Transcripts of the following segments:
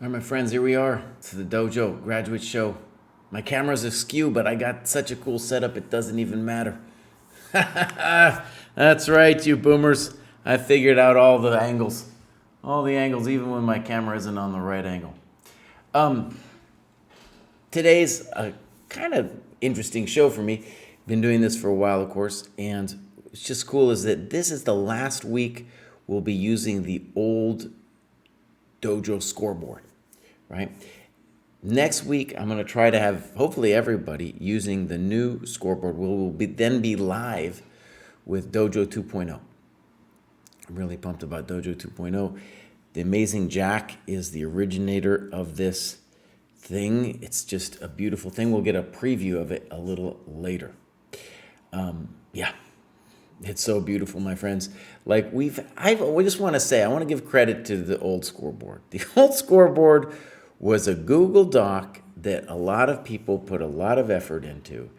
All right, my friends, here we are. It's the Dojo Graduate Show. My camera's askew, but I got such a cool setup, it doesn't even matter. That's right, you boomers. I figured out all the angles. All the angles, even when my camera isn't on the right angle. Today's a kind of interesting show for me. Been doing this for a while, of course, and it's just cool is that this is the last week we'll be using the old dojo scoreboard, right? Next week, I'm going to try to have hopefully everybody using the new scoreboard. We'll then be live with Dojo 2.0. I'm really pumped about Dojo 2.0. The Amazing Jack is the originator of this thing. It's just a beautiful thing. We'll get a preview of it a little later. Yeah. It's so beautiful, my friends. I just want to say, I want to give credit to the old scoreboard. The old scoreboard was a Google Doc that a lot of people put a lot of effort into.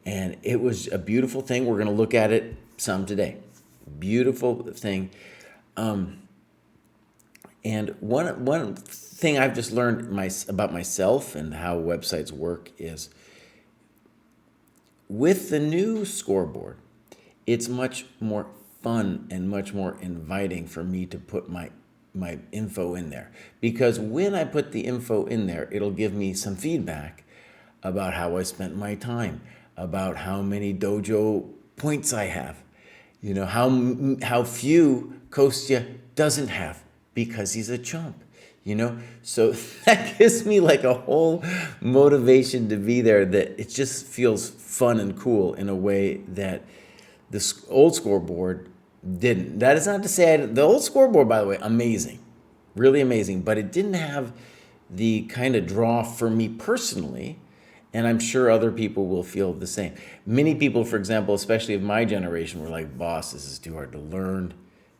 And it was a beautiful thing. We're going to look at it some today. Beautiful thing. And one thing I've just learned about myself and how websites work is with the new scoreboard, it's much more fun and much more inviting for me to put my info in there. Because when I put the info in there, it'll give me some feedback about how I spent my time, about how many dojo points I have, how few Kostya doesn't have because he's a chump, So that gives me like a whole motivation to be there, that it just feels fun and cool in a way that this old scoreboard didn't. That is not to say the old scoreboard, by the way, amazing, really amazing, but it didn't have the kind of draw for me personally, and I'm sure other people will feel the same. Many people, for example, especially of my generation, were like, "Boss, this is too hard to learn.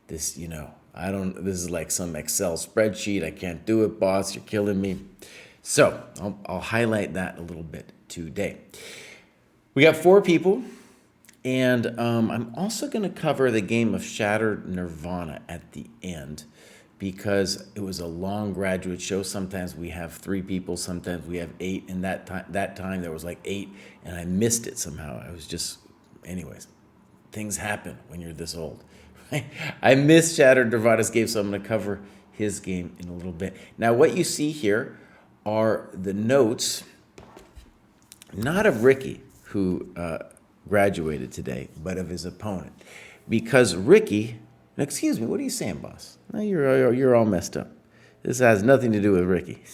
This, this is like some Excel spreadsheet. I can't do it, boss. You're killing me." So I'll highlight that a little bit today. We got 4 people. And I'm also going to cover the game of Shattered Nirvana at the end because it was a long graduate show. Sometimes we have 3 people, sometimes we have 8. And that time there was like 8, and I missed it somehow. I was just, anyways, things happen when you're this old. Right? I missed Shattered Nirvana's game, so I'm going to cover his game in a little bit. Now, what you see here are the notes, not of Ricky, who graduated today, but of his opponent. Because Ricky, excuse me, what are you saying, boss? No, you're all messed up. This has nothing to do with Ricky.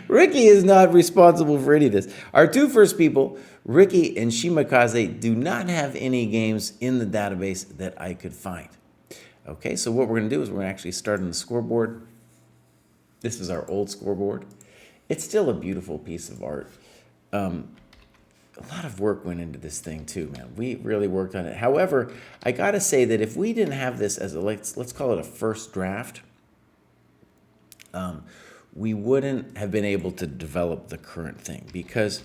Ricky is not responsible for any of this. Our 2 first people, Ricky and Shimakaze, do not have any games in the database that I could find. Okay, so what we're going to do is we're going to actually start on the scoreboard. This is our old scoreboard. It's still a beautiful piece of art. A lot of work went into this thing too, man. We really worked on it. However, I gotta say that if we didn't have this as let's call it a first draft, we wouldn't have been able to develop the current thing, because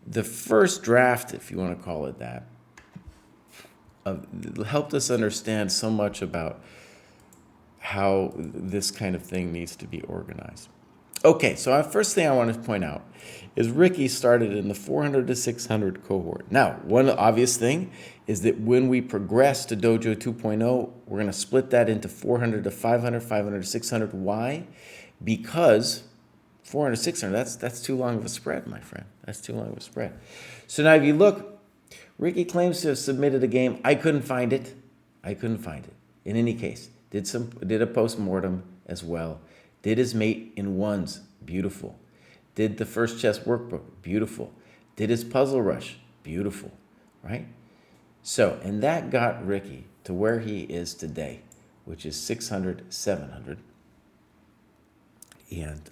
the first draft, if you want to call it that, helped us understand so much about how this kind of thing needs to be organized. Okay, so our first thing I want to point out is Ricky started in the 400 to 600 cohort. Now, one obvious thing is that when we progress to Dojo 2.0, we're going to split that into 400 to 500, 500 to 600. Why? Because 400 to 600, that's too long of a spread, my friend. That's too long of a spread. So now if you look, Ricky claims to have submitted a game. I couldn't find it. In any case, did a post-mortem as well. Did his mate in ones, beautiful. Did the first chess workbook, beautiful. Did his puzzle rush, beautiful, right? So, and that got Ricky to where he is today, which is 600, 700. And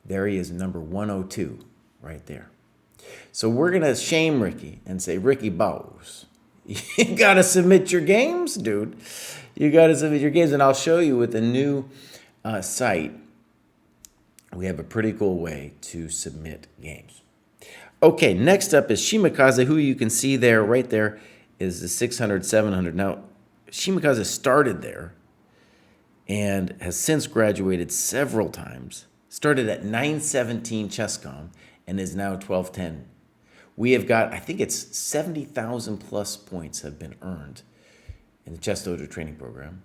there he is, number 102, right there. So we're going to shame Ricky and say, Ricky Bowes, you got to submit your games, dude. You got to submit your games, and I'll show you with the new site, we have a pretty cool way to submit games. Okay, next up is Shimakaze, who you can see there, right there, is the 600, 700. Now, Shimakaze started there, and has since graduated several times. Started at 917 ChessCom and is now 1210. We have got, I think it's 70,000 plus points have been earned in the Chess Dojo Training Program.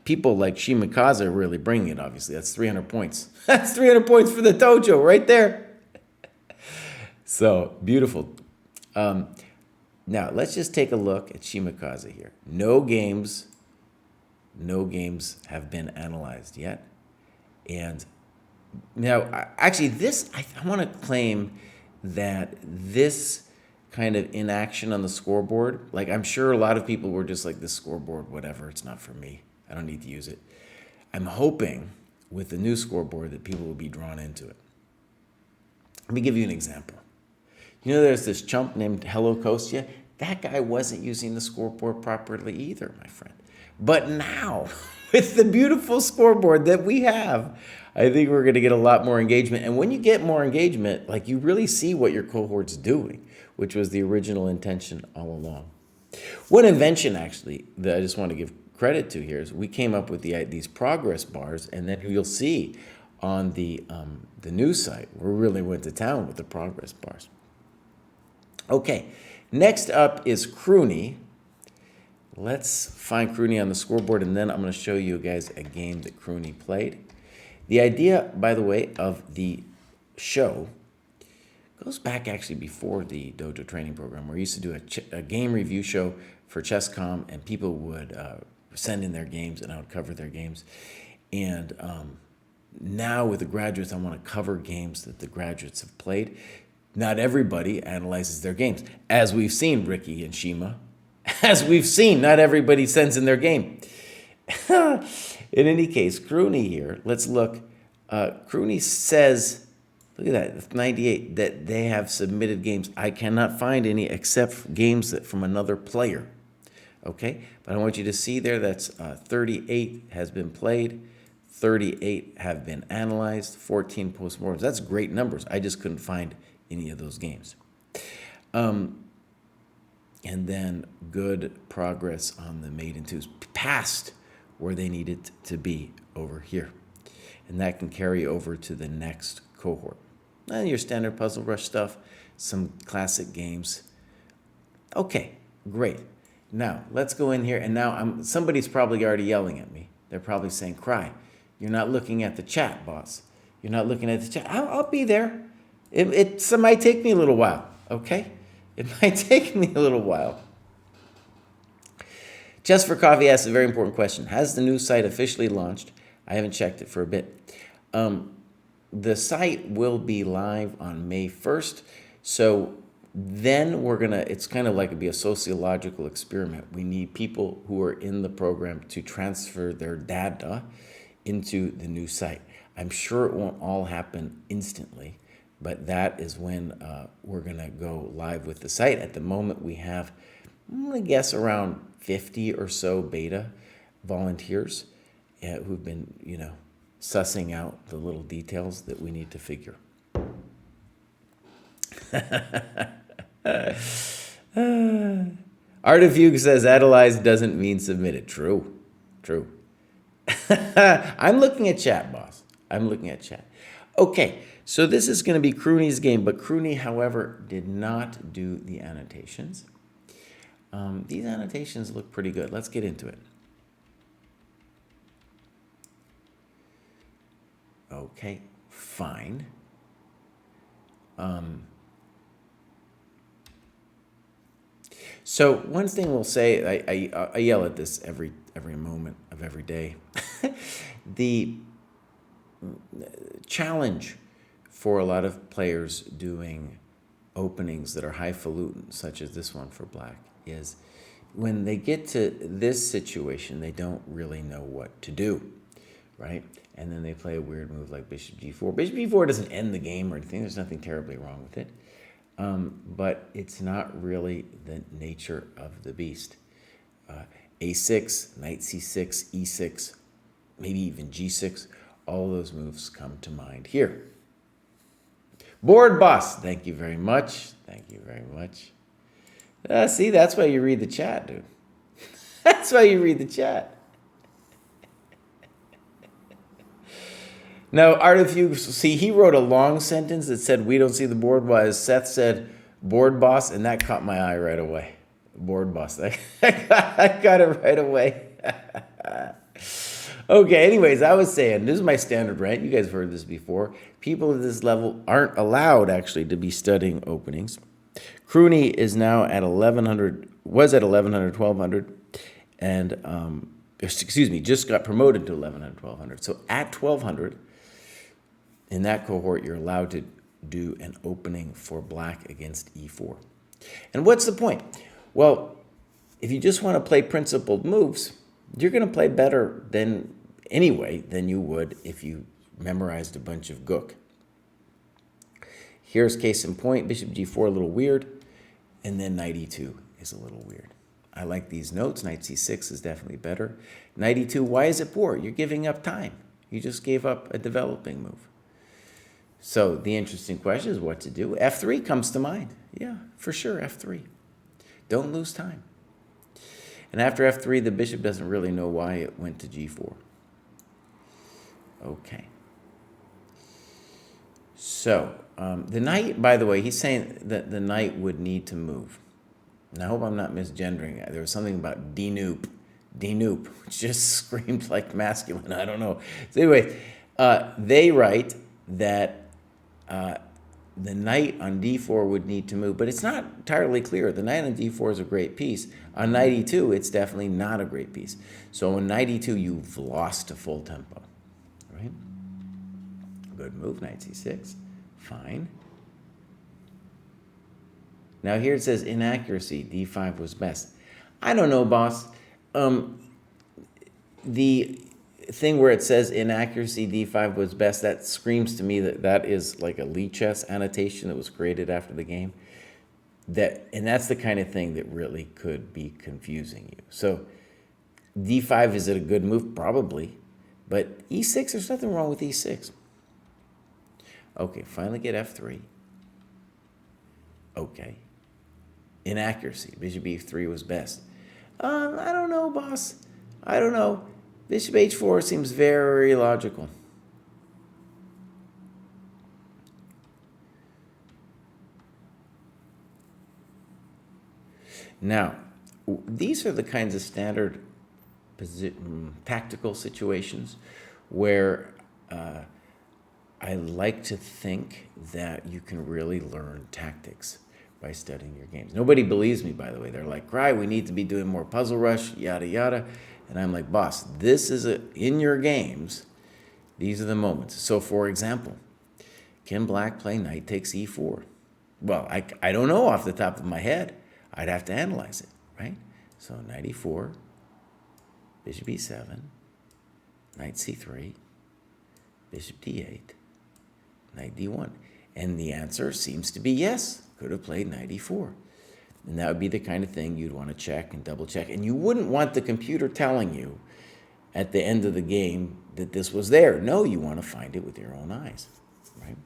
People like Shimakaze are really bringing it, obviously. That's 300 points. That's 300 points for the dojo right there. So, beautiful. Now, let's just take a look at Shimakaze here. No games have been analyzed yet. And now, actually, this, I want to claim that this kind of inaction on the scoreboard, like I'm sure a lot of people were just like, this scoreboard, whatever, it's not for me. I don't need to use it. I'm hoping with the new scoreboard that people will be drawn into it. Let me give you an example. You know, there's this chump named Hello Kostya. That guy wasn't using the scoreboard properly either, my friend. But now, with the beautiful scoreboard that we have, I think we're going to get a lot more engagement. And when you get more engagement, like you really see what your cohort's doing, which was the original intention all along. One invention, actually, that I just want to give credit to here is we came up with these progress bars, and then you'll see on the news site, we really went to town with the progress bars. Okay, next up is Krooney. Let's find Krooney on the scoreboard, and then I'm going to show you guys a game that Krooney played. The idea, by the way, of the show goes back actually before the Dojo Training Program, where we used to do a game review show for ChessCom, and people would send in their games, and I would cover their games. And now with the graduates, I want to cover games that the graduates have played. Not everybody analyzes their games. As we've seen, Ricky and Shima, as we've seen, not everybody sends in their game. In any case, Krooney here, let's look. Krooney says, look at that, 98, that they have submitted games. I cannot find any except games from another player. Okay, but I want you to see there that's 38 has been played, 38 have been analyzed, 14 postmortems. That's great numbers. I just couldn't find any of those games. And then good progress on the maiden twos, past where they needed to be over here. And that can carry over to the next cohort. And your standard puzzle rush stuff, some classic games. Okay, great. Now, let's go in here, and now somebody's probably already yelling at me. They're probably saying, Kraai, you're not looking at the chat, boss. You're not looking at the chat. I'll be there. It might take me a little while, okay? It might take me a little while. Chess for Coffee asks a very important question. Has the new site officially launched? I haven't checked it for a bit. The site will be live on May 1st, so then it's kind of like it'd be a sociological experiment. We need people who are in the program to transfer their data into the new site. I'm sure it won't all happen instantly, but that is when we're going to go live with the site. At the moment, we have, I'm going to guess, around 50 or so beta volunteers who've been, sussing out the little details that we need to figure. Art of Fugue says analyzed doesn't mean submitted. True. I'm looking at chat, boss. I'm looking at chat. Okay, so this is going to be Krooney's game, but Krooney, however, did not do the annotations. These annotations look pretty good. Let's get into it. Okay, fine. So one thing we'll say, I yell at this every moment of every day. The challenge for a lot of players doing openings that are highfalutin, such as this one for black, is when they get to this situation, they don't really know what to do, right? And then they play a weird move like bishop g4. Bishop g4 doesn't end the game or anything. There's nothing terribly wrong with it. But it's not really the nature of the beast. a6, knight c6, e6, maybe even g6. All those moves come to mind here. Board boss, thank you very much. Thank you very much. See, that's why you read the chat, dude. That's why you read the chat. Now, Art, if you see, he wrote a long sentence that said, "We don't see the board," while Seth said, "Board boss," and that caught my eye right away. Board boss. I got it right away. Okay, anyways, I was saying, this is my standard rant. You guys have heard this before. People at this level aren't allowed, actually, to be studying openings. Crooney is now at 1100, was at 1100, 1200, and, excuse me, just got promoted to 1100, 1200. So at 1200, in that cohort, you're allowed to do an opening for black against e4. And what's the point? Well, if you just want to play principled moves, you're going to play better than you would if you memorized a bunch of gook. Here's case in point, bishop g4, a little weird, and then knight e2 is a little weird. I like these notes. Knight c6 is definitely better. Knight e2, why is it poor? You're giving up time. You just gave up a developing move. So the interesting question is what to do. f3 comes to mind. Yeah, for sure, f3. Don't lose time. And after f3, the bishop doesn't really know why it went to g4. Okay. So the knight, by the way, he's saying that the knight would need to move. And I hope I'm not misgendering it. There was something about denoop, which just screamed like masculine. I don't know. So anyway, they write that the knight on d4 would need to move, but it's not entirely clear. The knight on d4 is a great piece. On knight e2, it's definitely not a great piece. So on knight e2, you've lost to full tempo, right? Good move, knight c6, fine. Now here it says inaccuracy, d5 was best. I don't know, boss. The thing where it says inaccuracy, d5 was best, that screams to me that that is like a Lichess annotation that was created after the game. And that's the kind of thing that really could be confusing you. So d5, is it a good move? Probably. But e6, there's nothing wrong with e6. Okay, finally get f3. Okay. Inaccuracy. Bishop e3 was best. I don't know, boss. I don't know. Bishop h4 seems very logical. Now, these are the kinds of standard tactical situations where I like to think that you can really learn tactics by studying your games. Nobody believes me, by the way. They're like, Kraai, we need to be doing more puzzle rush, yada, yada. And I'm like, boss, this is in your games, these are the moments. So, for example, can black play knight takes e4? Well, I don't know off the top of my head. I'd have to analyze it, right? So knight e4, bishop e7, knight c3, bishop d8, knight d1. And the answer seems to be yes. Could have played knight e4. And that would be the kind of thing you'd want to check and double check. And you wouldn't want the computer telling you at the end of the game that this was there. No, you want to find it with your own eyes, right?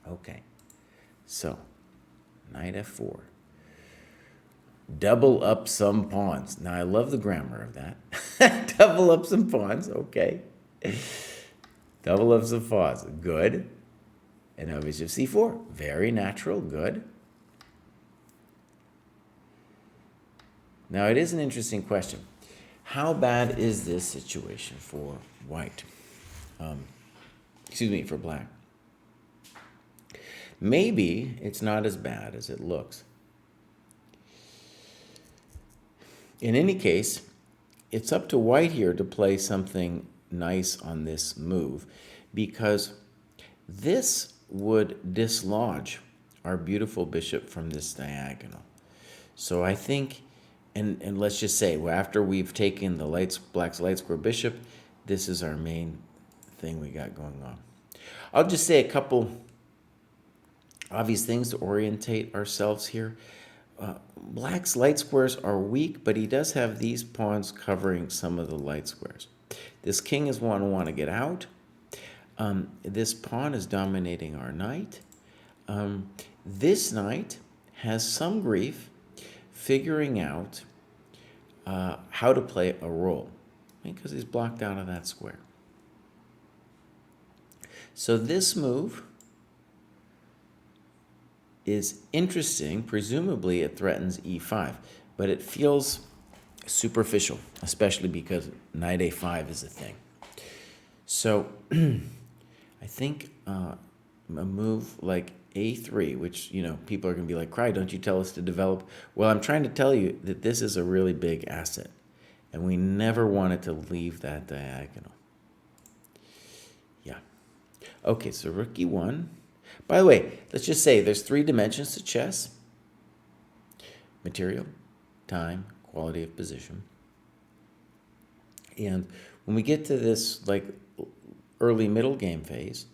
Okay. So, knight f4. Double up some pawns. Now, I love the grammar of that. Double up some pawns. Okay. Double up some pawns. Good. And now bishop c4. Very natural. Good. Now, it is an interesting question. How bad is this situation for white? For black. Maybe it's not as bad as it looks. In any case, it's up to white here to play something nice on this move, because this would dislodge our beautiful bishop from this diagonal. So I think, and let's just say, well, after we've taken the black's light square bishop, this is our main thing we got going on. I'll just say a couple obvious things to orientate ourselves here. Black's light squares are weak, but he does have these pawns covering some of the light squares. This king is one want to get out. This pawn is dominating our knight. This knight has some grief figuring out how to play a role, because he's blocked out of that square. So this move is interesting. Presumably it threatens e5, but it feels superficial, especially because knight a5 is a thing. So I think a move like a3, which, people are going to be like, Kraai, don't you tell us to develop? Well, I'm trying to tell you that this is a really big asset, and we never wanted to leave that diagonal. Yeah. Okay, so rook e1. By the way, let's just say there's 3 dimensions to chess: material, time, quality of position. And when we get to this like early middle game phase,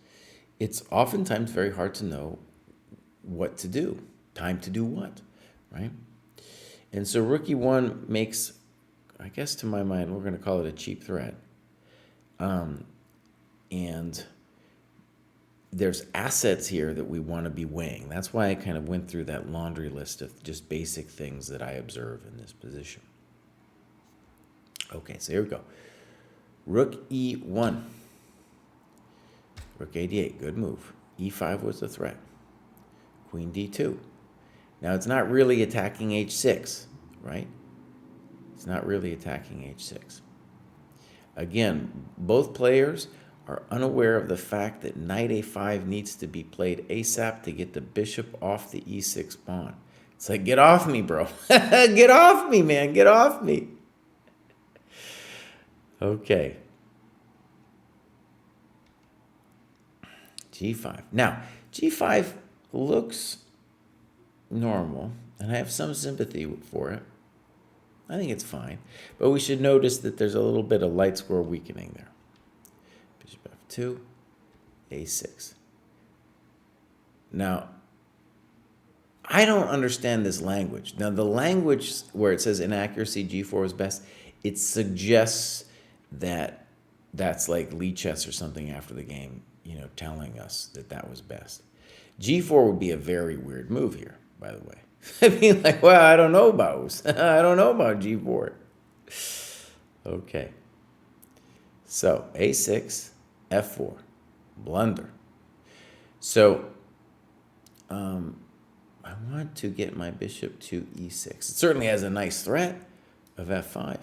it's oftentimes very hard to know what to do, time to do what, right? And so rook e1 makes, I guess to my mind, we're going to call it a cheap threat. And there's assets here that we want to be weighing. That's why I kind of went through that laundry list of just basic things that I observe in this position. Okay, so here we go. Rook e1. Rook a8, good move. e5 was the threat. Queen d2. Now it's not really attacking h6, right? It's not really attacking h6. Again, both players are unaware of the fact that knight a5 needs to be played ASAP to get the bishop off the e6 pawn. It's like, get off me, bro. Get off me, man. Get off me. Okay. g5. Now, g5 looks normal, and I have some sympathy for it. I think it's fine. But we should notice that there's a little bit of light square weakening there. Bishop f2, a6. Now, I don't understand this language. Now, the language where it says inaccuracy, g4 is best, it suggests that that's like Lee Chess or something after the game, telling us that that was best. g4 would be a very weird move here, by the way. I mean, like, well, I don't know about g4. Okay. So, a6, f4, blunder. So, I want to get my bishop to e6. It certainly has a nice threat of f5.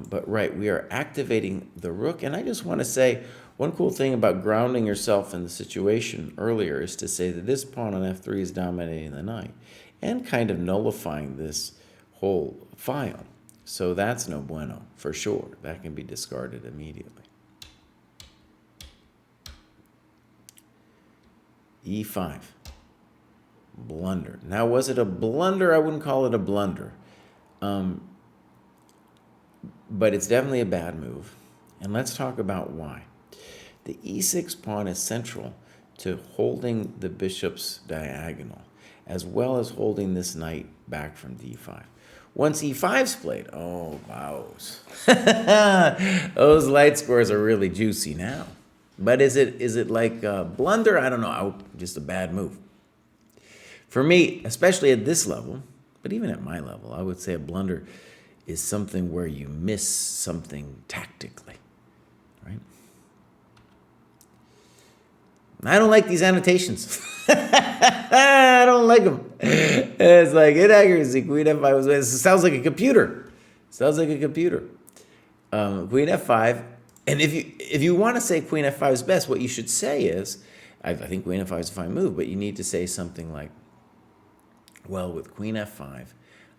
But right, we are activating the rook. And I just want to say, one cool thing about grounding yourself in the situation earlier is to say that this pawn on f3 is dominating the knight and kind of nullifying this whole file. So that's no bueno, for sure. That can be discarded immediately. e5. Blunder. Now, was it a blunder? I wouldn't call it a blunder. But it's definitely a bad move. And let's talk about why. The e6 pawn is central to holding the bishop's diagonal, as well as holding this knight back from d5. Once e5's played, oh, wow. Those light squares are really juicy now. But is it like a blunder? I don't know. Just a bad move. For me, especially at this level, but even at my level, I would say a blunder is something where you miss something tactically, right? I don't like these annotations. I don't like them. It's like inaccuracy. Queen f5 was. It sounds like a computer. Sounds like a computer. Queen f5. And if you want to say queen f5 is best, what you should say is, I think queen f5 is a fine move, but you need to say something like, well, with queen f5,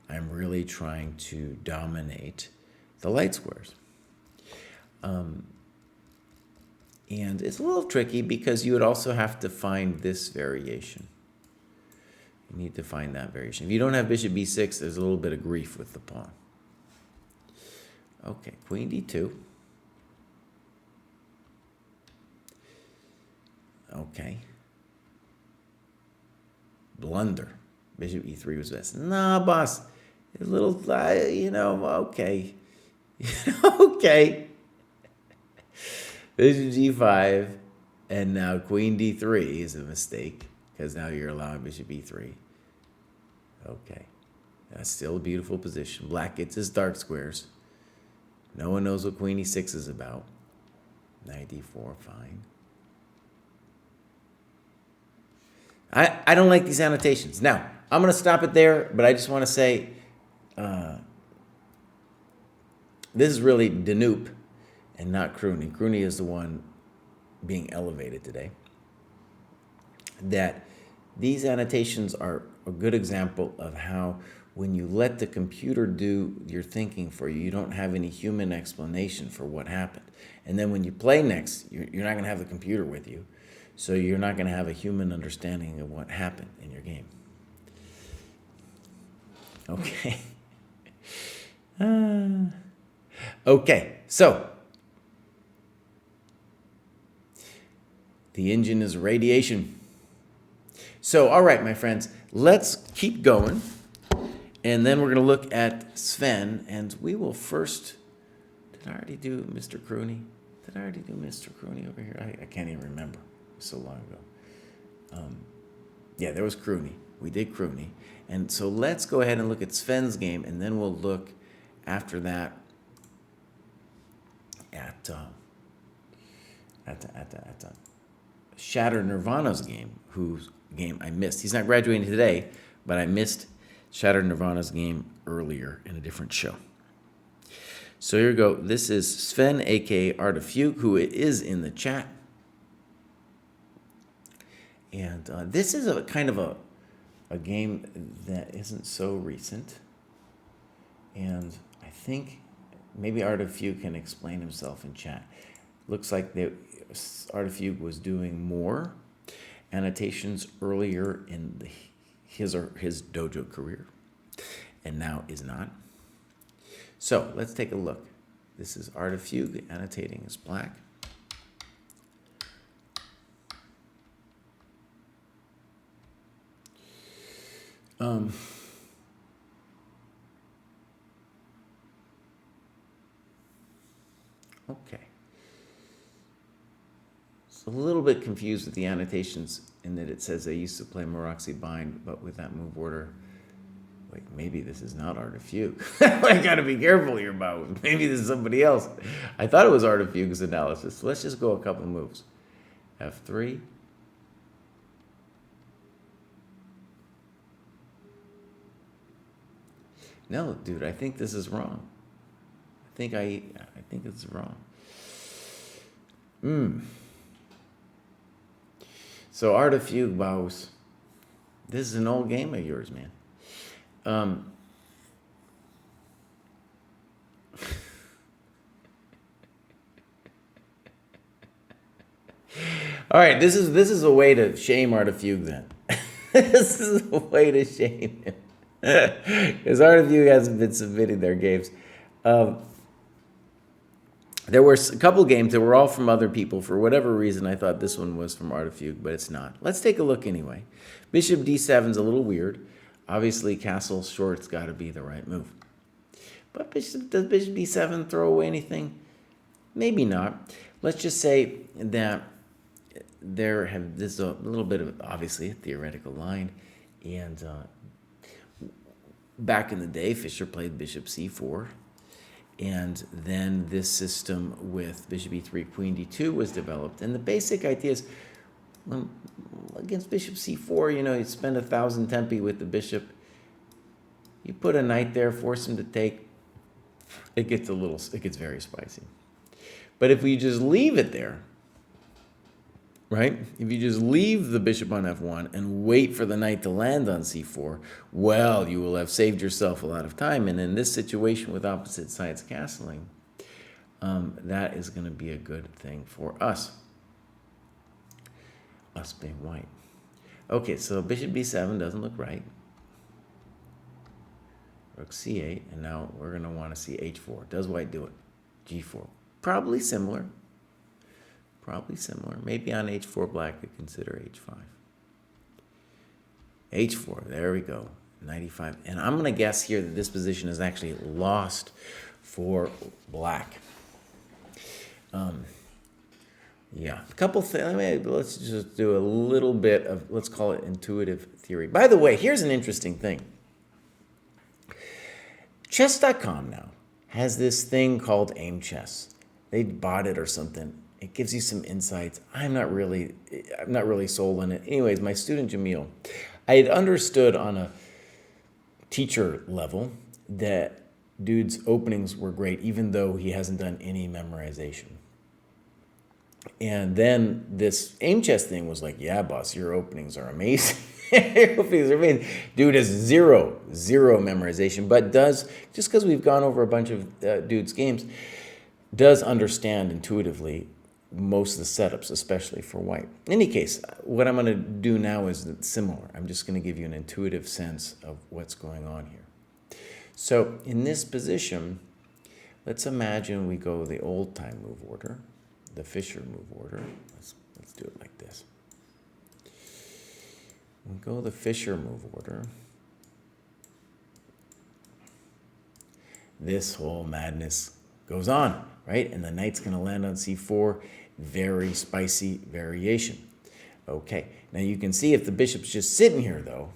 I'm really trying to dominate the light squares. And it's a little tricky because you would also have to find this variation. You need to find that variation. If you don't have bishop b6, there's a little bit of grief with the pawn. Okay, queen d2. Okay. Blunder. Bishop e3 was best. Nah, boss. A little, okay. Okay. Bishop g5, and now queen d3 is a mistake, because now you're allowing bishop e3. Okay. That's still a beautiful position. Black gets his dark squares. No one knows what queen e6 is about. Knight d4, fine. I don't like these annotations. Now, I'm going to stop it there, but I just want to say this is really Danube and not Krooni. Krooni is the one being elevated today. That these annotations are a good example of how when you let the computer do your thinking for you, you don't have any human explanation for what happened. And then when you play next, you're not going to have the computer with you. So you're not going to have a human understanding of what happened in your game. Okay. Okay, so the engine is radiation. So, all right, my friends, let's keep going. And then we're going to look at Sven, and we will first... Did I already do Mr. Krooni? Did I already do Mr. Krooni over here? I can't even remember. It was so long ago. Yeah, there was Krooni. We did Krooni. And so let's go ahead and look at Sven's game, and then we'll look after that at Shattered Nirvana's game, whose game I missed. He's not graduating today, but I missed Shattered Nirvana's game earlier in a different show. So here we go. This is Sven, a.k.a. Art of Fugue, who is in the chat. And this is a kind of a game that isn't so recent. And I think maybe Art of Fugue can explain himself in chat. Looks like Art of Fugue was doing more annotations earlier in his dojo career, and now is not. So let's take a look. This is Art of Fugue annotating as black. Okay. So a little bit confused with the annotations in that it says I used to play Moroxy Bind, but with that move order. Wait, maybe this is not Art of Fugue. I gotta be careful here about. Maybe this is somebody else. I thought it was Art of Fugue's analysis. So let's just go a couple moves. F3. No, dude, I think this is wrong. I think it's wrong. So Art of Fugue bows. This is an old game of yours, man. All right, this is a way to shame Art of Fugue then. This is a way to shame him. Because Art of Fugue hasn't been submitting their games. There were a couple games that were all from other people. For whatever reason, I thought this one was from Art of Fugue, but it's not. Let's take a look anyway. Bishop d7 is a little weird. Obviously, castle short's got to be the right move. But does Bishop d7 throw away anything? Maybe not. Let's just say that this is a little bit of, obviously, a theoretical line. And back in the day, Fischer played Bishop c4. And then this system with Bishop e3, Queen d2 was developed. And the basic idea is, against Bishop c4, you spend 1,000 tempi with the bishop. You put a knight there, force him to take. It gets very spicy. But if we just leave it there, right? If you just leave the bishop on f1 and wait for the knight to land on c4, well, you will have saved yourself a lot of time. And in this situation with opposite sides castling, that is going to be a good thing for us. Us being white. Okay, so bishop b7 doesn't look right. Rook c8, and now we're going to want to see h4. Does white do it? g4. Probably similar. Maybe on h4 black could consider h5. h4, there we go. 95. And I'm going to guess here that this position is actually lost for black. Yeah, a couple things. Let's just do a little bit of, let's call it intuitive theory. By the way, here's an interesting thing. Chess.com now has this thing called Aim Chess. They bought it or something. It gives you some insights. I'm not really sold on it. Anyways, my student Jamil, I had understood on a teacher level that dude's openings were great, even though he hasn't done any memorization. And then this aim chess thing was like, yeah, boss, your openings are amazing. Your openings are amazing. Dude has zero memorization, but does, just because we've gone over a bunch of dude's games, does understand intuitively most of the setups, especially for white. In any case, what I'm going to do now is similar. I'm just going to give you an intuitive sense of what's going on here. So in this position, let's imagine we go the old time move order, the Fisher move order. Let's do it like this. We go the Fisher move order. This whole madness goes on, right? And the knight's going to land on c4. Very spicy variation. Okay, now you can see if the bishop's just sitting here, though,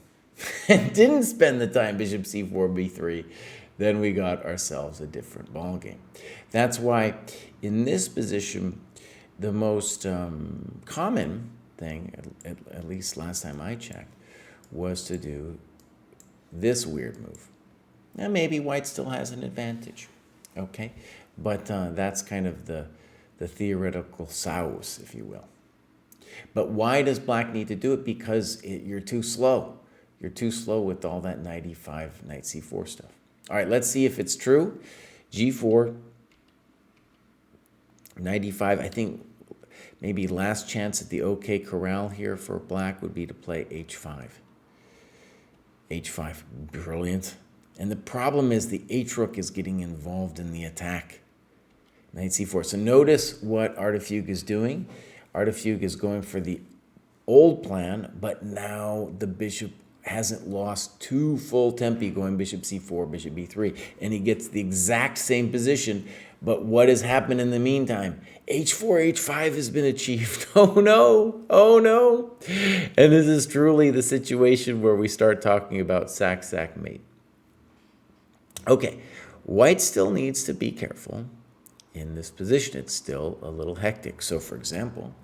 and didn't spend the time bishop c4, b3, then we got ourselves a different ballgame. That's why in this position, the most common thing, at least last time I checked, was to do this weird move. Now maybe white still has an advantage, okay? But that's kind of the theoretical sauce, if you will. But why does black need to do it? Because you're too slow. You're too slow with all that knight e5, knight c4 stuff. All right, let's see if it's true. g4, knight e5. I think maybe last chance at the OK corral here for black would be to play h5. h5, brilliant. And the problem is the h-rook is getting involved in the attack. Knight c4. So notice what Artifuge is doing. Artifuge is going for the old plan, but now the bishop hasn't lost two full tempi going bishop c4, bishop b3, and he gets the exact same position. But what has happened in the meantime? h4, h5 has been achieved. Oh no, oh no. And this is truly the situation where we start talking about sack, mate. Okay, white still needs to be careful. In this position, it's still a little hectic. So, for example,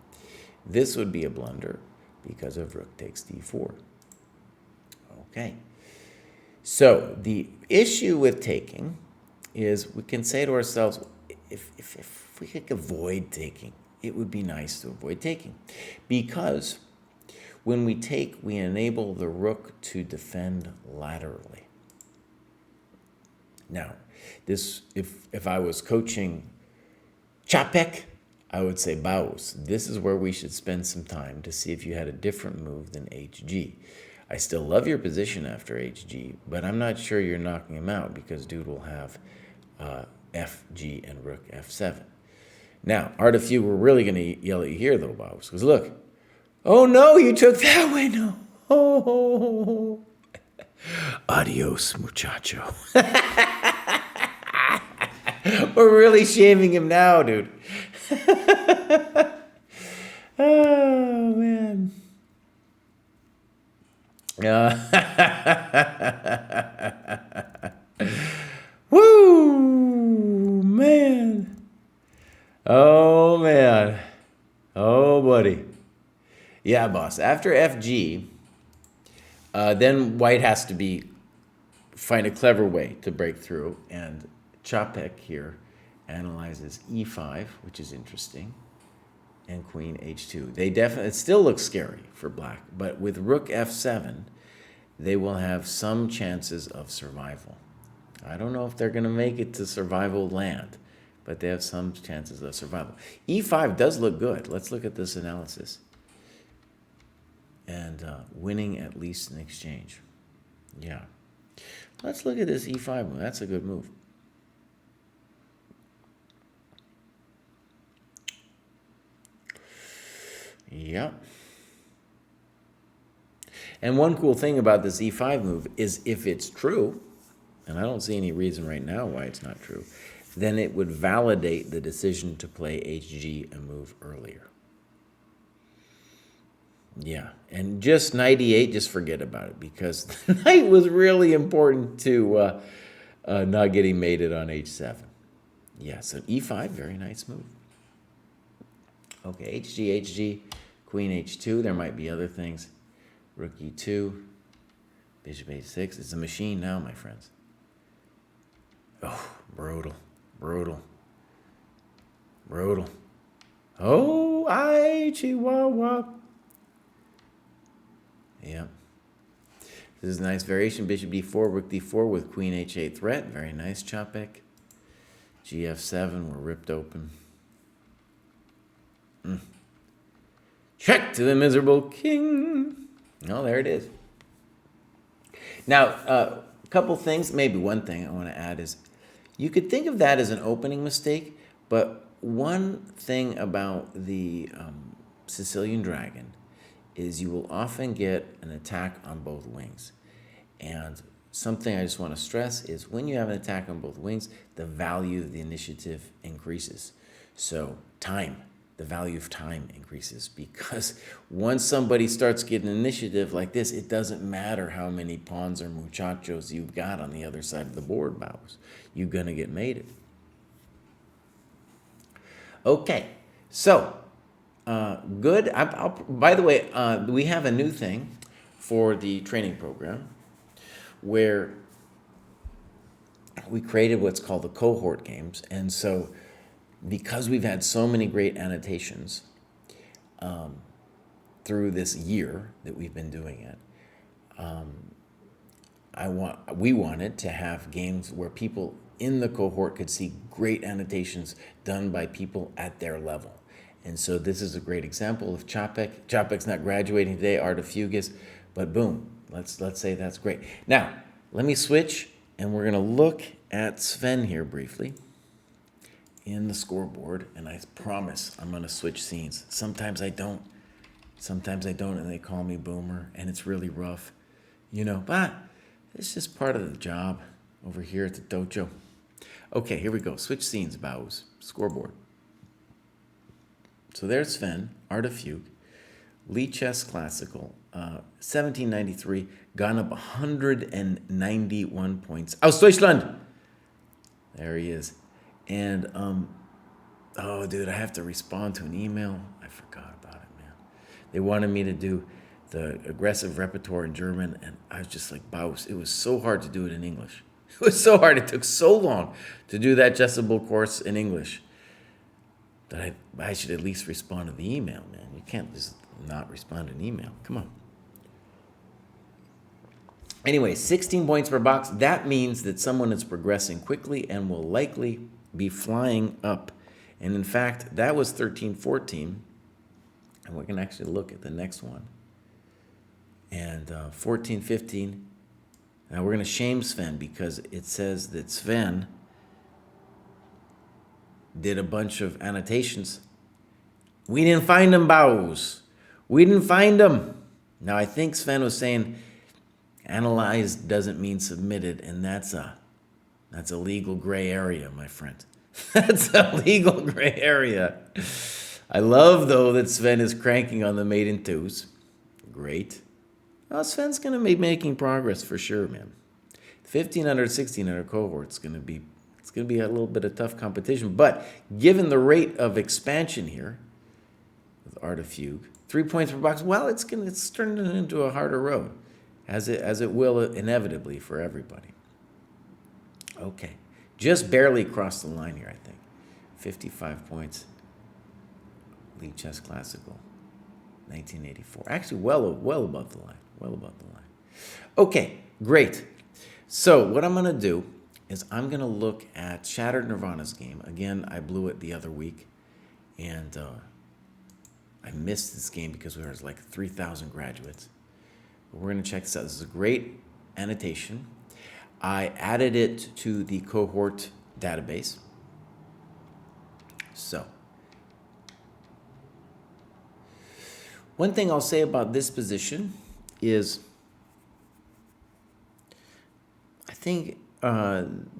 this would be a blunder because of rook takes d4. Okay. So, the issue with taking is we can say to ourselves, if we could avoid taking, it would be nice to avoid taking. Because when we take, we enable the rook to defend laterally. Now, this, if I was coaching Čapek, I would say Baus. This is where we should spend some time to see if you had a different move than HG. I still love your position after HG, but I'm not sure you're knocking him out because dude will have FG and rook F7. Now, Artifuge, we're really going to yell at you here, though, Baus, because look. Oh, no, you took that way, no. Oh. Adios, muchacho. We're really shaming him now, dude. Oh, man. Woo, man. Oh, man. Oh, buddy. Yeah, boss. After FG, then white has to find a clever way to break through, and Čapek here analyzes e5, which is interesting, and queen h2. It still looks scary for black, but with rook f7, they will have some chances of survival. I don't know if they're going to make it to survival land, but they have some chances of survival. e5 does look good. Let's look at this analysis. And winning at least an exchange. Yeah. Let's look at this e5 move. That's a good move. Yep. And one cool thing about this e5 move is if it's true, and I don't see any reason right now why it's not true, then it would validate the decision to play HG and move earlier. Yeah, and just knight e8, just forget about it, because the knight was really important to not getting mated on h7. Yeah, so e5, very nice move. Okay, HG, Queen H2. There might be other things. Rook E2, Bishop H6. It's a machine now, my friends. Oh, brutal, brutal, brutal. Oh, I Chihuahua. Yeah. This is a nice variation. Bishop D4, Rook D4 with Queen H8 threat. Very nice, Chopek. GF7, we're ripped open. Check to the miserable king. Oh, there it is. Now, a couple things, maybe one thing I want to add is you could think of that as an opening mistake, but one thing about the Sicilian Dragon is you will often get an attack on both wings. And something I just want to stress is when you have an attack on both wings, the value of the initiative increases. So time, the value of time increases, because once somebody starts getting initiative like this, it doesn't matter how many pawns or muchachos you've got on the other side of the board, Bows. You're going to get mated. Okay, so good. By the way, we have a new thing for the training program where we created what's called the cohort games. And so because we've had so many great annotations through this year that we've been doing it, we wanted to have games where people in the cohort could see great annotations done by people at their level. And so this is a great example of Chopek. Chopek's not graduating today, Art of Fugues, but boom, let's say that's great. Now, let me switch, and we're going to look at Sven here briefly in the scoreboard, and I promise I'm going to switch scenes. Sometimes I don't, and they call me Boomer, and it's really rough, but it's just part of the job over here at the dojo. Okay, here we go. Switch scenes, Bows. Scoreboard. So there's Sven, Art of Fugue, Lee Chess Classical, 1793, gone up 191 points. Aus Deutschland! There he is. And, oh, dude, I have to respond to an email. I forgot about it, man. They wanted me to do the aggressive repertoire in German, and I was just like, Baus. It was so hard to do it in English. It was so hard. It took so long to do that Chessable course in English that I should at least respond to the email, man. You can't just not respond to an email. Come on. Anyway, 16 points per box. That means that someone is progressing quickly and will likely be flying up. And in fact, that was 13-14. And we can actually look at the next one. And 14-15. Now we're going to shame Sven because it says that Sven did a bunch of annotations. We didn't find them, Bows. We didn't find them. Now I think Sven was saying analyzed doesn't mean submitted, and that's a legal gray area, my friend. That's a legal gray area. I love, though, that Sven is cranking on the maiden twos. Great. Well, Sven's going to be making progress for sure, man. 1,500, 1,600 cohort's going to be a little bit of tough competition, but given the rate of expansion here with Art of Fugue, 3 points per box, well, it's turning into a harder road, as it will inevitably for everybody. Okay, just barely crossed the line here, I think. 55 points. Lee Chess Classical, 1984. Actually, well above the line. Well above the line. Okay, great. So what I'm going to do is I'm going to look at Shattered Nirvana's game. Again, I blew it the other week, and I missed this game because there was like 3,000 graduates. But we're going to check this out. This is a great annotation. I added it to the cohort database. So, one thing I'll say about this position is I think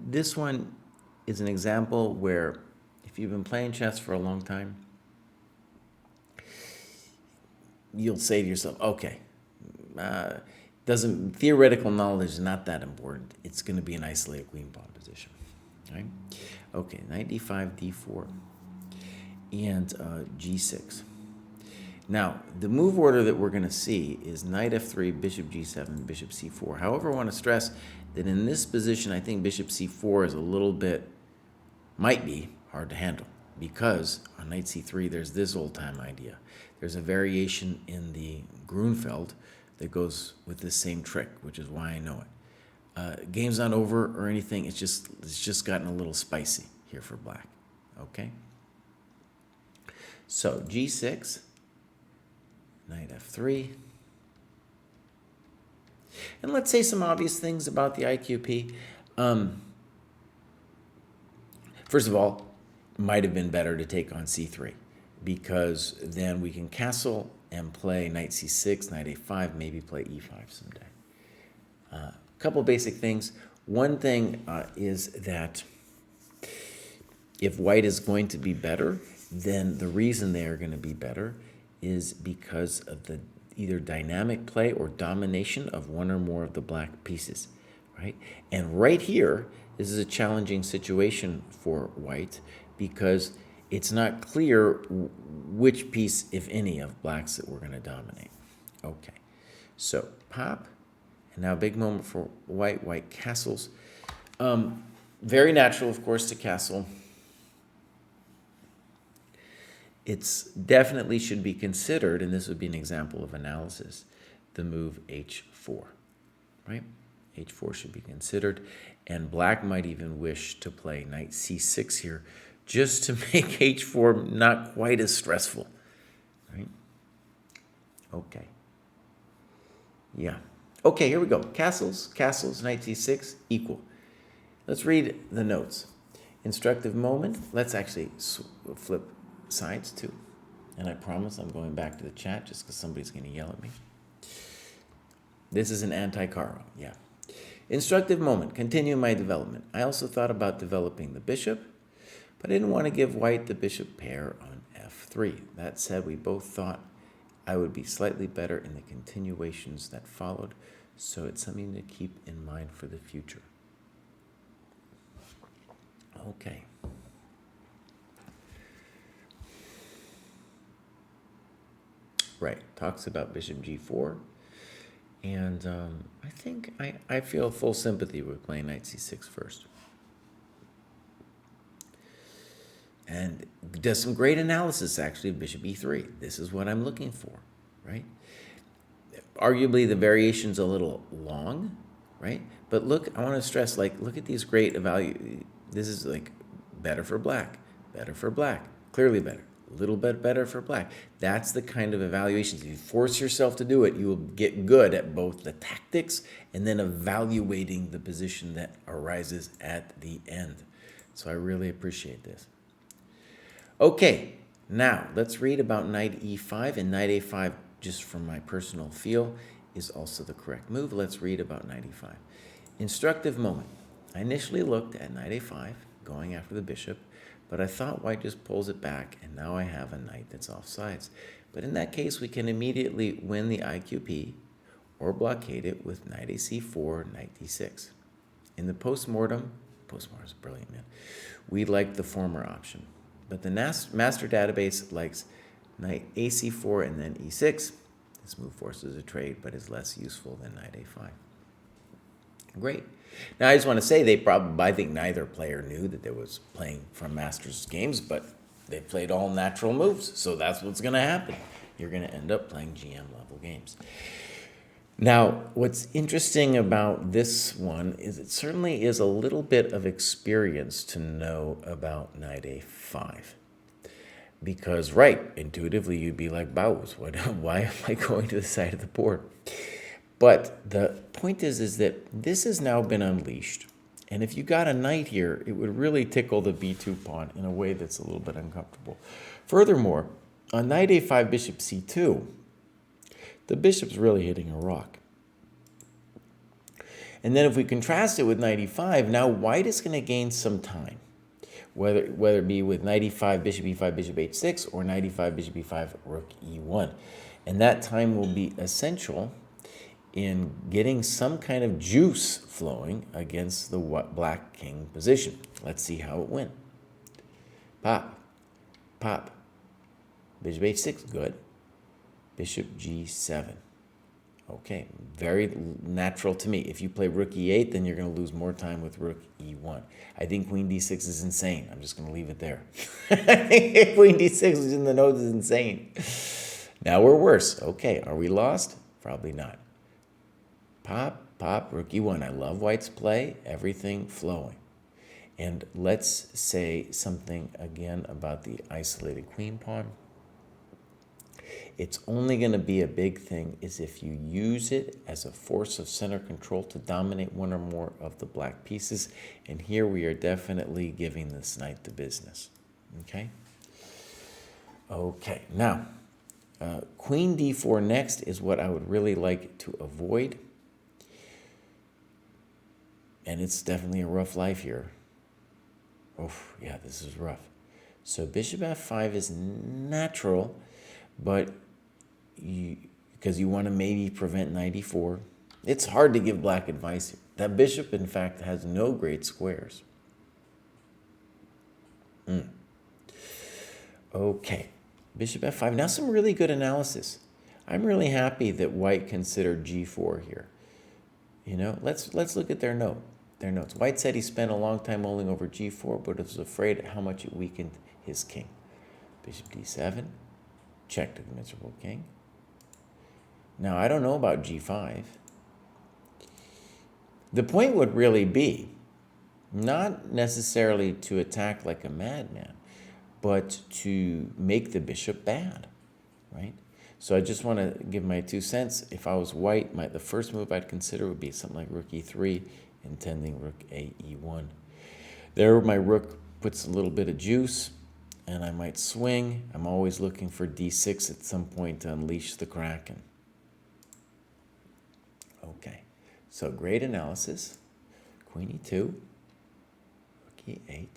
this one is an example where if you've been playing chess for a long time, you'll say to yourself, okay, theoretical knowledge is not that important. It's going to be an isolated queen pawn position. Right? Okay, knight d5, d4. and g6. Now, the move order that we're going to see is knight f3, bishop g7, bishop c4. However, I want to stress that in this position, I think bishop c4 is a little bit, might be, hard to handle, because on knight c3, there's this old-time idea. There's a variation in the Grunfeld that goes with this same trick, which is why I know it. Game's not over or anything. It's just gotten a little spicy here for black. Okay? So g6, knight f3. And let's say some obvious things about the IQP. First of all, might have been better to take on c3, because then we can castle and play knight c6, knight a5, maybe play e5 someday. A couple basic things. One thing is that if white is going to be better, then the reason they are going to be better is because of the either dynamic play or domination of one or more of the black pieces, right? And right here, this is a challenging situation for white because it's not clear which piece, if any, of blacks that we're going to dominate. Okay, so pop, and now big moment for white. White castles. Very natural, of course, to castle. It's definitely should be considered, and this would be an example of analysis, the move h4, right? h4 should be considered, and black might even wish to play knight c6 here just to make h4 not quite as stressful, right? Okay. Yeah. Okay, here we go. Castles, knight c6, equal. Let's read the notes. Instructive moment. Let's actually flip sides too. And I promise I'm going back to the chat just because somebody's going to yell at me. This is an anti-Caro, yeah. Instructive moment. Continue my development. I also thought about developing the bishop, but I didn't want to give white the bishop pair on f3. That said, we both thought I would be slightly better in the continuations that followed, so it's something to keep in mind for the future. Okay. Right, talks about bishop g4, and I think I feel full sympathy with playing knight c6 first. And does some great analysis, actually, of bishop e3. This is what I'm looking for, right? Arguably, the variation's a little long, right? But look, I want to stress, like, look at these great This is, like, better for black, clearly better. A little bit better for black. That's the kind of evaluations. If you force yourself to do it, you will get good at both the tactics and then evaluating the position that arises at the end. So I really appreciate this. Okay, now let's read about knight e5, and knight a5, just from my personal feel, is also the correct move. Let's read about knight e5. Instructive moment. I initially looked at knight a5, going after the bishop, but I thought white just pulls it back, and now I have a knight that's off sides. But in that case, we can immediately win the IQP or blockade it with knight a c4, knight d6. In the postmortem is brilliant, man. We like the former option, but the master database likes knight a c4 and then e6. This move forces a trade, but is less useful than knight a5. Great. Now, I just want to say I think neither player knew that they was playing from Masters games, but they played all natural moves, so that's what's going to happen. You're going to end up playing GM level games. Now, what's interesting about this one is it certainly is a little bit of experience to know about knight a5. Because, right, intuitively you'd be like, Baus, why am I going to the side of the board? But the point is that this has now been unleashed. And if you got a knight here, it would really tickle the b2 pawn in a way that's a little bit uncomfortable. Furthermore, on knight a5, bishop c2, the bishop's really hitting a rock. And then if we contrast it with knight e5, now white is going to gain some time. Whether it be with knight e5, bishop h6, or knight e5, bishop e5, rook e1. And that time will be essential in getting some kind of juice flowing against the black king position. Let's see how it went. Pop, pop, Bishop h6, good. Bishop g7. Okay, very natural to me. If you play rook e8, then you're going to lose more time with rook e1. I think queen d6 is insane. I'm just going to leave it there. I think queen d6 is in the nose is insane. Now we're worse. Okay, are we lost? Probably not. Pop, pop, rook e1. I love white's play. Everything flowing. And let's say something again about the isolated queen pawn. It's only going to be a big thing is if you use it as a force of center control to dominate one or more of the black pieces. And here we are definitely giving this knight the business. Okay? Okay, now, queen d4 next is what I would really like to avoid. And it's definitely a rough life here. Oh, yeah, this is rough. So bishop f5 is natural, but because you want to maybe prevent knight e4. It's hard to give black advice here. That bishop, in fact, has no great squares. Okay, bishop f5. Now some really good analysis. I'm really happy that white considered g4 here. You know, let's look at their notes. White said he spent a long time mulling over g4, but was afraid how much it weakened his king. Bishop d7, check to the miserable king. Now, I don't know about g5. The point would really be not necessarily to attack like a madman, but to make the bishop bad, right? So I just want to give my 2 cents. If I was white, the first move I'd consider would be something like rook e3, intending rook a e1. There, my rook puts a little bit of juice, and I might swing. I'm always looking for d6 at some point to unleash the Kraken. Okay, so great analysis. Queen e2, rook e8.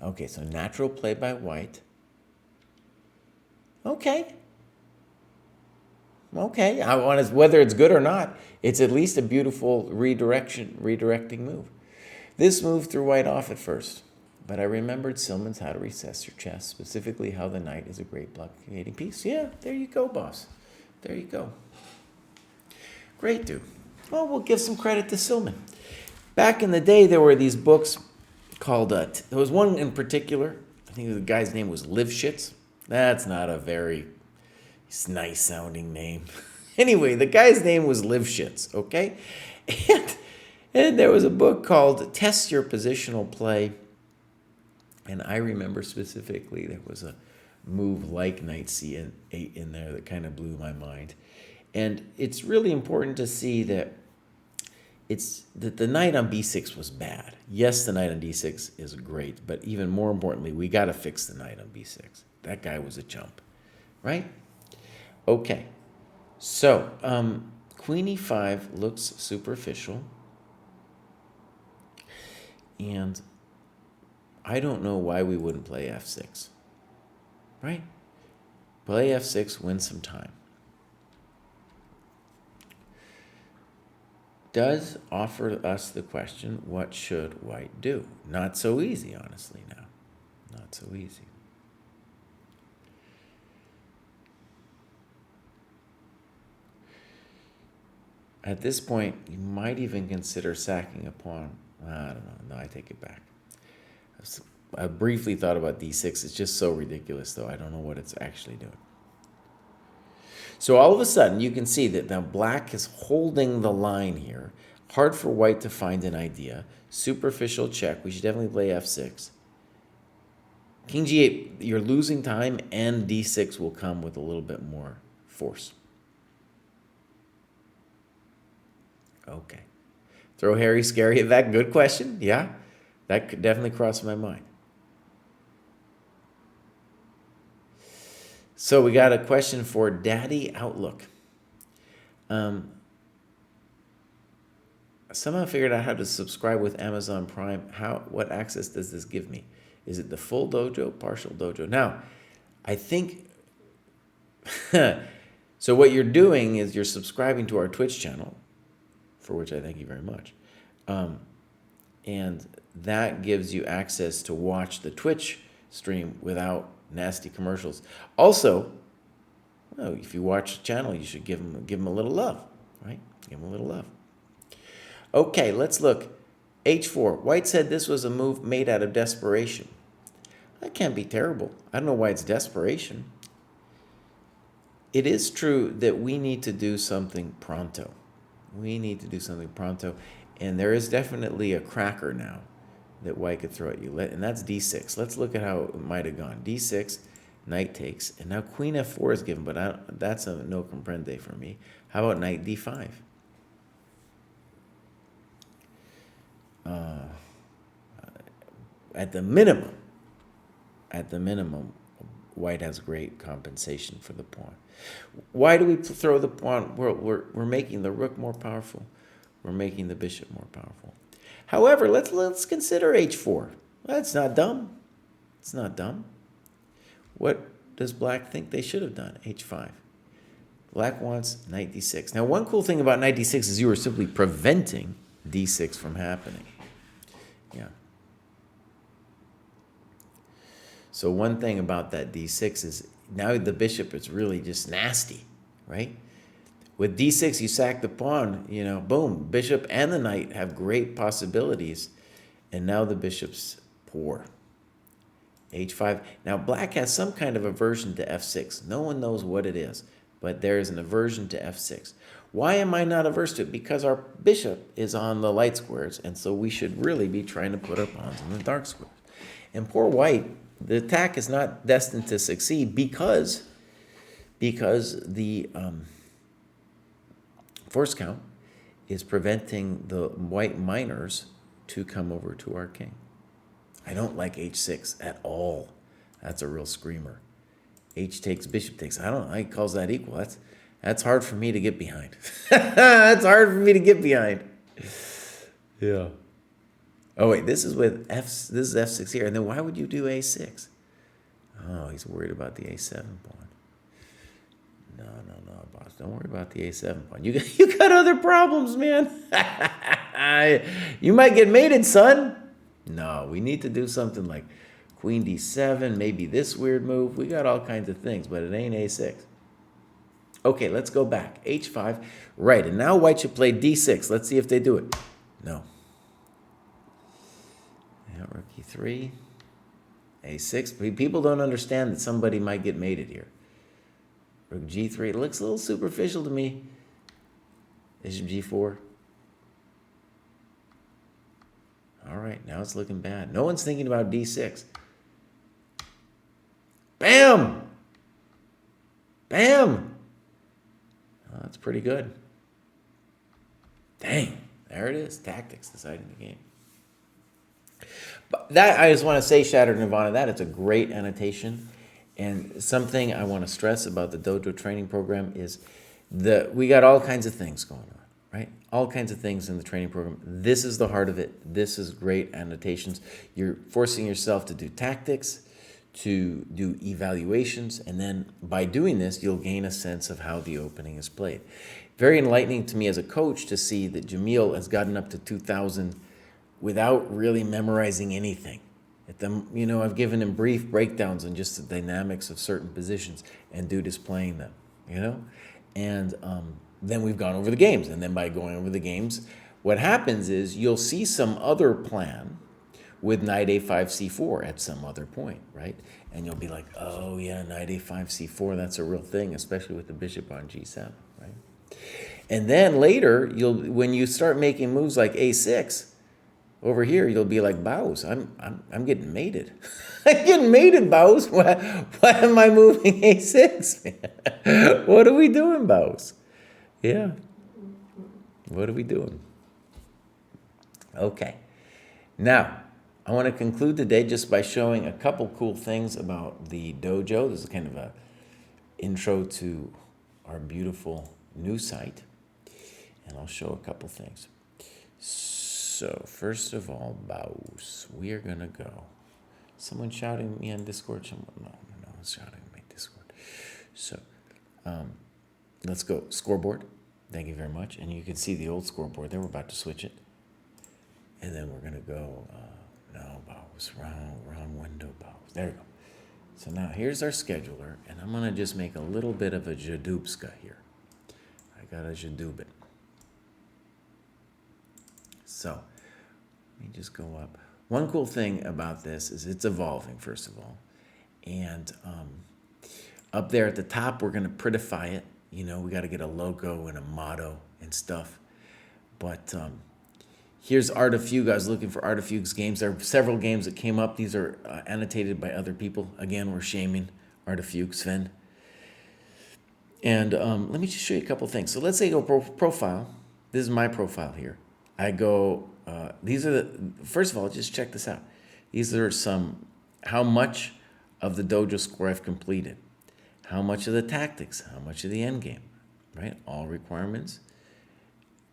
Okay, so natural play by white. Okay. Okay, whether it's good or not, it's at least a beautiful redirecting move. This move threw white off at first, but I remembered Silman's How to Recess Your Chess, specifically how the knight is a great blockading piece. Yeah, there you go, boss. There you go. Great, dude. Well, we'll give some credit to Silman. Back in the day, there were these books called, there was one in particular, I think the guy's name was Lifshitz. That's not a very nice sounding name. Anyway, the guy's name was Lifshitz, okay? And there was a book called Test Your Positional Play. And I remember specifically there was a move like knight c8 in there that kind of blew my mind. And it's really important to see that the knight on b6 was bad. Yes, the knight on d6 is great, but even more importantly, we got to fix the knight on b6. That guy was a chump, right? Okay, so queen e5 looks superficial, and I don't know why we wouldn't play f6, right? Play f6, win some time. Does offer us the question, what should white do? Not so easy, honestly, now. Not so easy. At this point, you might even consider sacking a pawn. I don't know. No, I take it back. I briefly thought about d6. It's just so ridiculous, though. I don't know what it's actually doing. So all of a sudden, you can see that now black is holding the line here. Hard for white to find an idea. Superficial check. We should definitely play f6. King g8, you're losing time, and d6 will come with a little bit more force. Okay. Throw Harry Scary at that. Good question. Yeah, that could definitely cross my mind. So we got a question for Daddy Outlook. Somehow figured out how to subscribe with Amazon Prime. What access does this give me? Is it the full dojo, partial dojo? Now, I think, so what you're doing is you're subscribing to our Twitch channel, for which I thank you very much. And that gives you access to watch the Twitch stream without nasty commercials. Also, well, if you watch the channel, you should give them a little love, right? Give them a little love. Okay, let's look. H4. White said this was a move made out of desperation. That can't be terrible. I don't know why it's desperation. It is true that we need to do something pronto. We need to do something pronto. And there is definitely a cracker now that white could throw at you. And that's d6. Let's look at how it might have gone. d6, knight takes. And now queen f4 is given, but that's a no comprende for me. How about knight d5? At the minimum, white has great compensation for the pawn. Why do we throw the pawn? We're making the rook more powerful. We're making the bishop more powerful. However, let's consider h4. That's not dumb. It's not dumb. What does black think they should have done? h5. Black wants knight d6. Now, one cool thing about knight d6 is you were simply preventing d6 from happening. Yeah. So one thing about that d6 is now the bishop is really just nasty, right? With d6, you sack the pawn, boom, bishop and the knight have great possibilities, and now the bishop's poor. h5. Now, black has some kind of aversion to f6. No one knows what it is, but there is an aversion to f6. Why am I not averse to it? Because our bishop is on the light squares, and so we should really be trying to put our pawns in the dark squares. And poor white, the attack is not destined to succeed because the force count is preventing the white minors to come over to our king. I don't like h6 at all. That's a real screamer. H takes, bishop takes. I don't know. He calls that equal. That's hard for me to get behind. That's hard for me to get behind. Yeah. Oh wait, this is with This is f6 here, and then why would you do a6? Oh, he's worried about the a7 pawn. No, boss. Don't worry about the a7 pawn. You got other problems, man. You might get mated, son. No, we need to do something like queen d7, maybe this weird move. We got all kinds of things, but it ain't a6. Okay, let's go back. h5. Right, and now white should play d6. Let's see if they do it. No. Yeah, rook e3. a6. People don't understand that somebody might get mated here. Rook g3. It looks a little superficial to me. Bishop g4. All right, now it's looking bad. No one's thinking about d6. Bam! Bam! Oh, that's pretty good. Dang, there it is. Tactics deciding the game. But that, I just want to say, Shattered Nirvana, that is a great annotation. And something I want to stress about the Dojo Training Program is we got all kinds of things going on, right? All kinds of things in the training program. This is the heart of it. This is great annotations. You're forcing yourself to do tactics, to do evaluations, and then by doing this, you'll gain a sense of how the opening is played. Very enlightening to me as a coach to see that Jamil has gotten up to 2,000 without really memorizing anything. I've given him brief breakdowns on just the dynamics of certain positions, and dude is playing them, And then we've gone over the games, and then by going over the games, what happens is you'll see some other plan with knight a5 c4 at some other point, right? And you'll be like, oh yeah, knight a5 c4, that's a real thing, especially with the bishop on g7, right? And then later, when you start making moves like a6, over here, you'll be like, Baus, I'm getting mated. I'm getting mated, Baus. Why am I moving a6? What are we doing, Baus? Yeah. What are we doing? Okay. Now, I want to conclude today just by showing a couple cool things about the dojo. This is kind of an intro to our beautiful new site. And I'll show a couple things. So, first of all, Baus, we are going to go. Someone shouting at me on Discord? No one's shouting at my Discord. So, let's go. Scoreboard. Thank you very much. And you can see the old scoreboard there. We're about to switch it. And then we're going to go, no, Baus. Oops, wrong window pause. There we go. So now here's our scheduler, and I'm going to just make a little bit of a Jadubska here. I got a Jadubit. So let me just go up. One cool thing about this is it's evolving, first of all. And up there at the top, we're going to prettify it. You know, we got to get a logo and a motto and stuff. But here's Art of Fugue. I was looking for Art of Fugue's games. There are several games that came up. These are annotated by other people. Again, we're shaming Art of Fugue, Sven. And let me just show you a couple things. So let's say go profile. This is my profile here. I go, these are first of all, just check this out. These are how much of the dojo score I've completed, how much of the tactics, how much of the end game, right? All requirements,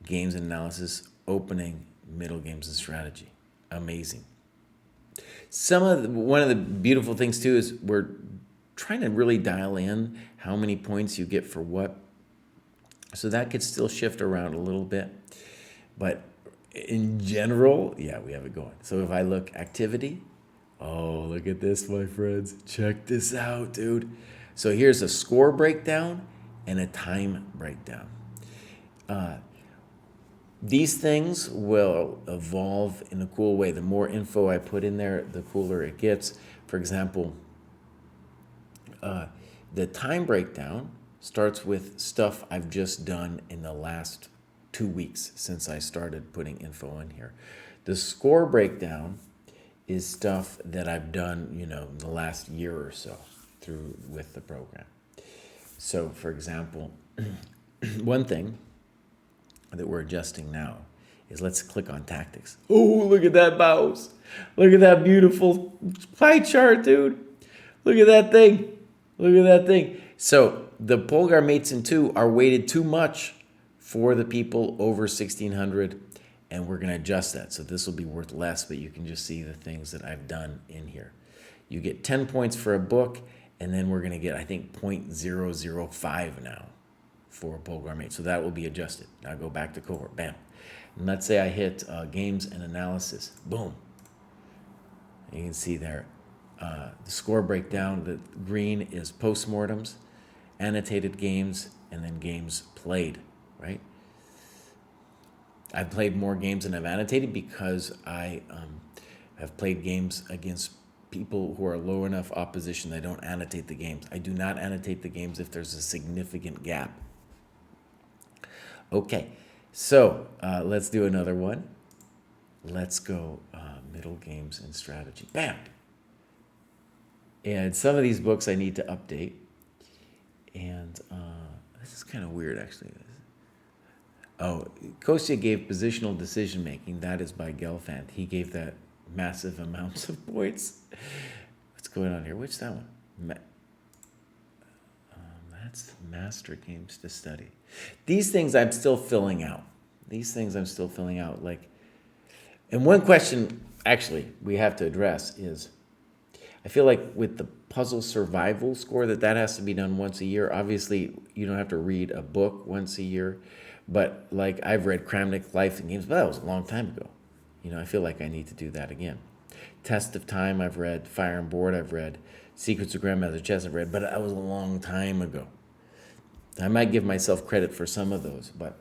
games and analysis, opening, middle games and strategy. Amazing. One of the beautiful things too is we're trying to really dial in how many points you get for what. So that could still shift around a little bit. But in general, yeah, we have it going. So if I look activity, oh, look at this, my friends. Check this out, dude. So here's a score breakdown and a time breakdown. These things will evolve in a cool way. The more info I put in there, the cooler it gets. For example, the time breakdown starts with stuff I've just done in the last 2 weeks since I started putting info in here. The score breakdown is stuff that I've done, the last year or so with the program. So, for example, one thing that we're adjusting now is let's click on tactics. Oh, look at that mouse. Look at that beautiful pie chart, dude. Look at that thing. Look at that thing. So the Polgar mates in 2 are weighted too much for the people over 1600, and we're going to adjust that. So this will be worth less, but you can just see the things that I've done in here. You get 10 points for a book, and then we're going to get, I think, 0.005 now for a Polgar mate. So that will be adjusted. Now go back to cohort. Bam. And let's say I hit games and analysis. Boom. You can see there the score breakdown. The green is postmortems, annotated games, and then games played, right? I've played more games than I've annotated because I have played games against people who are low enough opposition that I don't annotate the games. I do not annotate the games if there's a significant gap. Okay, so let's do another one. Let's go middle games and strategy. Bam! And some of these books I need to update. And this is kind of weird, actually. Oh, Kostya gave positional decision making. That is by Gelfand. He gave that massive amounts of points. What's going on here? Which that one? That's master games to study. These things I'm still filling out. And one question, actually, we have to address is, I feel like with the puzzle survival score, that has to be done once a year. Obviously, you don't have to read a book once a year. But like I've read Kramnik Life and Games, but that was a long time ago. I feel like I need to do that again. Test of Time I've read, Fire and Board I've read, Secrets of Grandmother Chess I've read, but that was a long time ago. I might give myself credit for some of those, but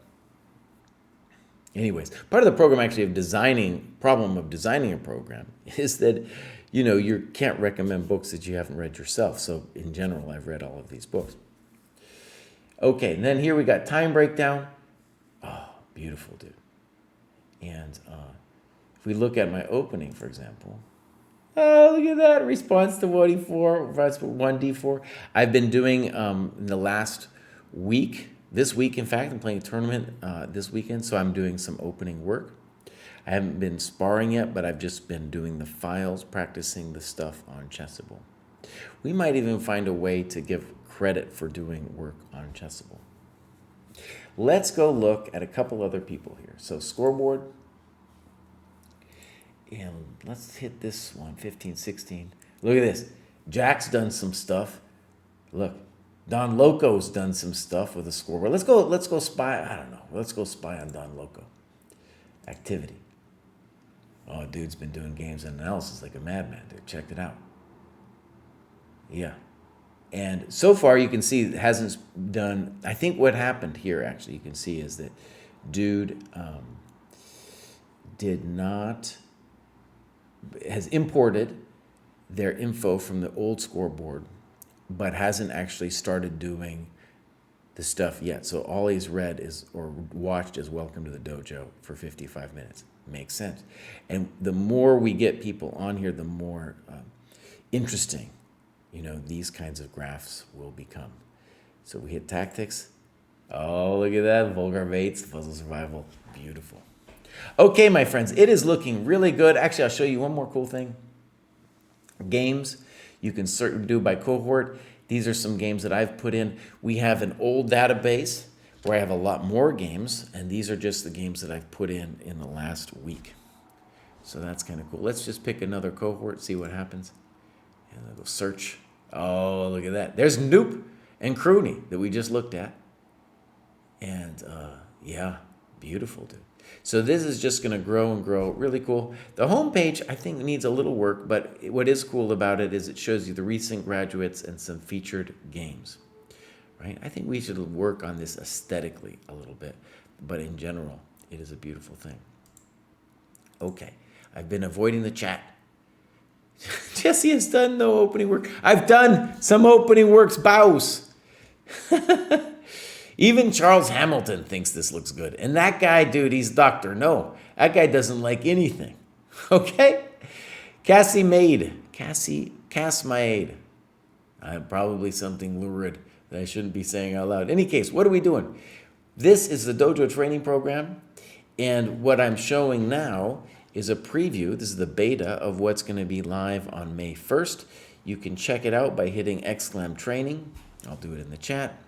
anyways, part of the program actually of designing a program is that, you can't recommend books that you haven't read yourself. So in general, I've read all of these books. Okay, and then here we got time breakdown. Oh, beautiful, dude. And if we look at my opening, for example, oh, look at that, response to 1d4, 1d4. I've been doing in the last week, this week, in fact, I'm playing a tournament this weekend, so I'm doing some opening work. I haven't been sparring yet, but I've just been doing the files, practicing the stuff on Chessable. We might even find a way to give credit for doing work on Chessable. Let's go look at a couple other people here. So scoreboard, and let's hit this one, 15, 16. Look at this. Jack's done some stuff. Look, Don Loco's done some stuff with a scoreboard. Let's go spy. I don't know. Let's go spy on Don Loco. Activity. Oh, dude's been doing games and analysis like a madman, dude. Check it out. Yeah. And so far, you can see it hasn't done. I think what happened here, actually, you can see is that dude has imported their info from the old scoreboard, but hasn't actually started doing the stuff yet. So all he's read is or watched is "Welcome to the Dojo" for 55 minutes. Makes sense. And the more we get people on here, the more interesting, these kinds of graphs will become. So we hit tactics. Oh, look at that. Vulgar Baits, puzzle survival. Beautiful. Okay, my friends, it is looking really good. Actually, I'll show you one more cool thing. Games you can do by cohort. These are some games that I've put in. We have an old database where I have a lot more games, and these are just the games that I've put in the last week. So that's kind of cool. Let's just pick another cohort, see what happens. And I'll go search. Oh, look at that. There's Noop and Crooney that we just looked at. And yeah, beautiful, dude. So this is just going to grow and grow. Really cool. The homepage, I think, needs a little work, but what is cool about it is it shows you the recent graduates and some featured games. Right? I think we should work on this aesthetically a little bit, but in general, it is a beautiful thing. Okay, I've been avoiding the chat. Jesse has done no opening work. I've done some opening works, bows. Even Charles Hamilton thinks this looks good. And that guy, dude, he's Dr. No. That guy doesn't like anything. Okay? Cass Maid. Probably something lurid that I shouldn't be saying out loud. In any case, what are we doing? This is the Dojo Training Program. And what I'm showing now is a preview. This is the beta of what's going to be live on May 1st. You can check it out by hitting !training. I'll do it in the chat.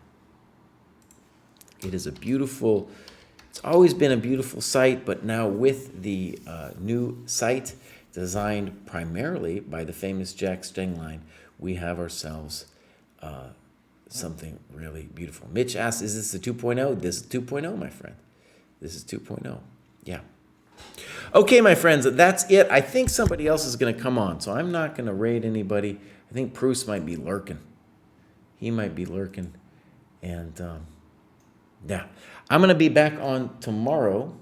It is it's always been a beautiful site, but now with the new site designed primarily by the famous Jack Stenglein, we have ourselves something really beautiful. Mitch asks, is this the 2.0? This is 2.0, my friend. This is 2.0. Yeah. Okay, my friends, that's it. I think somebody else is going to come on, so I'm not going to raid anybody. I think Pruess might be lurking. He might be lurking. And yeah, I'm going to be back on tomorrow,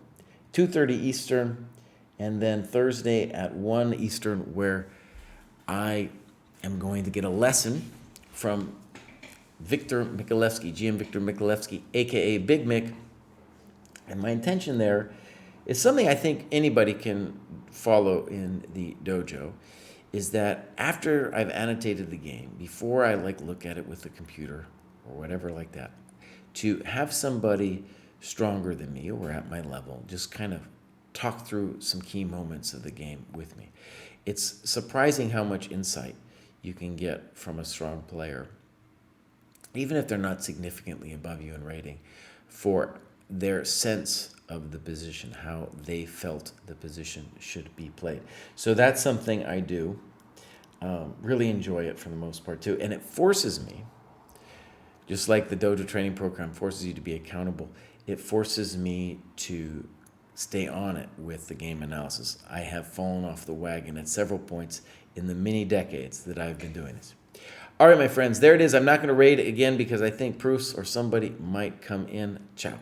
2:30 Eastern, and then Thursday at 1 Eastern, where I am going to get a lesson from Victor Michalewski, GM Victor Michalewski, a.k.a. Big Mick. And my intention there is something I think anybody can follow in the dojo, is that after I've annotated the game, before I look at it with the computer or whatever like that, to have somebody stronger than me or at my level just kind of talk through some key moments of the game with me. It's surprising how much insight you can get from a strong player, even if they're not significantly above you in rating, for their sense of the position, how they felt the position should be played. So that's something I do. Really enjoy it for the most part too. And it forces me, just like the Dojo Training Program forces you to be accountable, it forces me to stay on it with the game analysis. I have fallen off the wagon at several points in the many decades that I've been doing this. All right, my friends, there it is. I'm not going to raid again because I think Pruess or somebody might come in. Ciao.